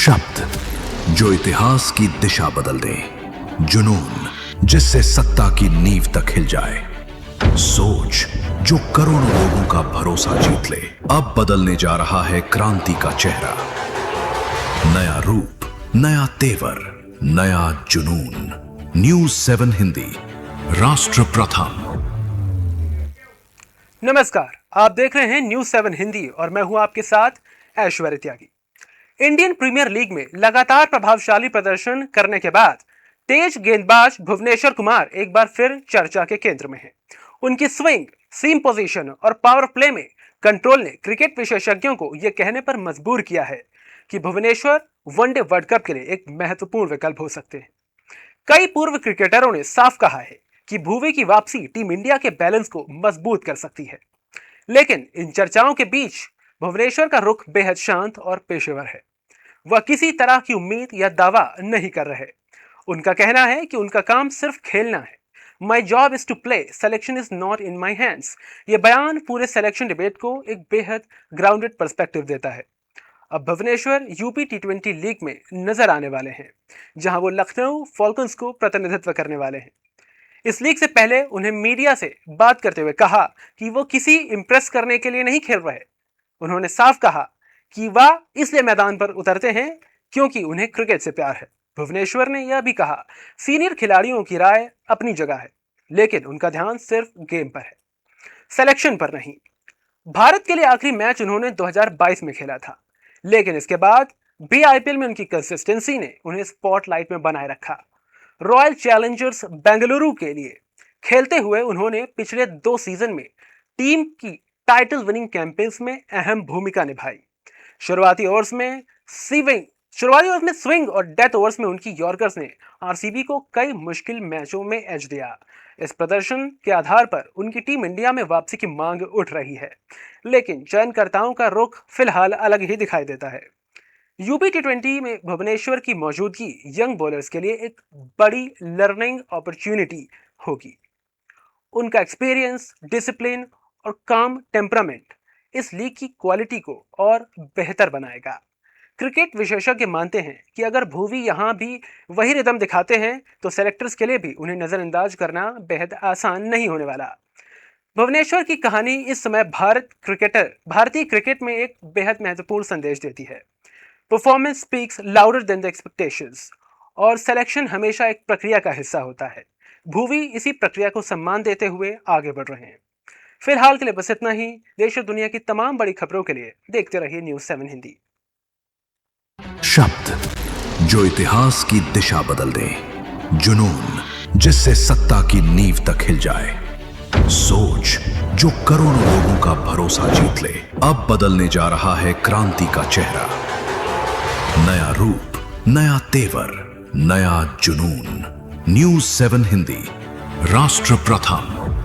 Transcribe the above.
शब्द जो इतिहास की दिशा बदल दे, जुनून जिससे सत्ता की नींव तक हिल जाए, सोच जो करोड़ों लोगों का भरोसा जीत ले। अब बदलने जा रहा है क्रांति का चेहरा। नया रूप, नया तेवर, नया जुनून। न्यूज़ 7 हिंदी, राष्ट्र प्रथम। नमस्कार, आप देख रहे हैं न्यूज़ 7 हिंदी और मैं हूं आपके साथ ऐश्वर्य त्यागी। इंडियन प्रीमियर लीग में लगातार प्रभावशाली प्रदर्शन करने के बाद तेज गेंदबाज भुवनेश्वर कुमार एक बार फिर चर्चा के केंद्र में हैं। उनकी स्विंग, सीम पोजीशन और पावर प्ले में कंट्रोल ने क्रिकेट विशेषज्ञों को यह कहने पर मजबूर किया है कि भुवनेश्वर वनडे वर्ल्ड कप के लिए एक महत्वपूर्ण विकल्प हो सकते हैं। कई पूर्व क्रिकेटरों ने साफ कहा है कि भुवी की वापसी टीम इंडिया के बैलेंस को मजबूत कर सकती है। लेकिन इन चर्चाओं के बीच भुवनेश्वर का रुख बेहद शांत और पेशेवर है। वह किसी तरह की उम्मीद या दावा नहीं कर रहे। उनका कहना है कि उनका काम सिर्फ खेलना है। My job is to play, selection is not in my hands. यह बयान पूरे सिलेक्शन डिबेट को एक बेहद ग्राउंडेड पर्सपेक्टिव देता है। अब भुवनेश्वर यूपी टी20 लीग में नजर आने वाले हैं, जहां वो लखनऊ फॉल्कन्स को प्रतिनिधित्व करने वाले हैं। इस लीग से पहले उन्हें मीडिया से बात करते हुए कहा कि वो किसी इंप्रेस करने के लिए नहीं खेल रहे। उन्होंने साफ कहा कि वह इसलिए मैदान पर उतरते हैं क्योंकि उन्हें क्रिकेट से प्यार है। भुवनेश्वर ने यह भी कहा, सीनियर खिलाड़ियों की राय अपनी जगह है, लेकिन उनका ध्यान सिर्फ गेम पर है, सिलेक्शन पर नहीं। भारत के लिए आखिरी मैच उन्होंने 2022 में खेला था, लेकिन इसके बाद भी आईपीएल में उनकी कंसिस्टेंसी ने उन्हें स्पॉटलाइट में बनाए रखा। रॉयल चैलेंजर्स बेंगलुरु के लिए खेलते हुए उन्होंने पिछले 2 सीजन में टीम की टाइटल विनिंग कैंपेन्स में अहम भूमिका निभाई। शुरुआती ओवर्स में स्विंग और डेथ ओवर्स में उनकी यॉर्कर्स ने आरसीबी को कई मुश्किल मैचों में एज दिया। इस प्रदर्शन के आधार पर उनकी टीम इंडिया में वापसी की मांग उठ रही है, लेकिन चयनकर्ताओं का रुख फिलहाल अलग ही दिखाई देता है। यूपी टी20 में भुवनेश्वर की मौजूदगी यंग बॉलर्स के लिए एक बड़ी लर्निंग अपॉर्चुनिटी होगी। उनका एक्सपीरियंस, डिसिप्लिन और काम टेम्परामेंट इस लीग की क्वालिटी को और बेहतर बनाएगा। क्रिकेट विशेषज्ञ मानते हैं कि अगर भुवी यहां भी वही रिदम दिखाते हैं तो सेलेक्टर्स के लिए भी उन्हें नजरअंदाज करना बेहद आसान नहीं होने वाला। भुवनेश्वर की कहानी इस समय भारतीय क्रिकेट में एक बेहद महत्वपूर्ण संदेश देती है। Performance speaks louder than the expectations, और सिलेक्शन हमेशा एक प्रक्रिया का हिस्सा होता है। भुवी इसी प्रक्रिया को सम्मान देते हुए आगे बढ़ रहे हैं। फिलहाल के लिए बस इतना ही। देश और दुनिया की तमाम बड़ी खबरों के लिए देखते रहिए न्यूज़ 7 हिंदी। शब्द जो इतिहास की दिशा बदल दे, जुनून जिससे सत्ता की नींव तक हिल जाए, सोच जो करोड़ों लोगों का भरोसा जीत ले। अब बदलने जा रहा है क्रांति का चेहरा। नया रूप, नया तेवर, नया जुनून। न्यूज़ 7 हिंदी, राष्ट्र प्रथम।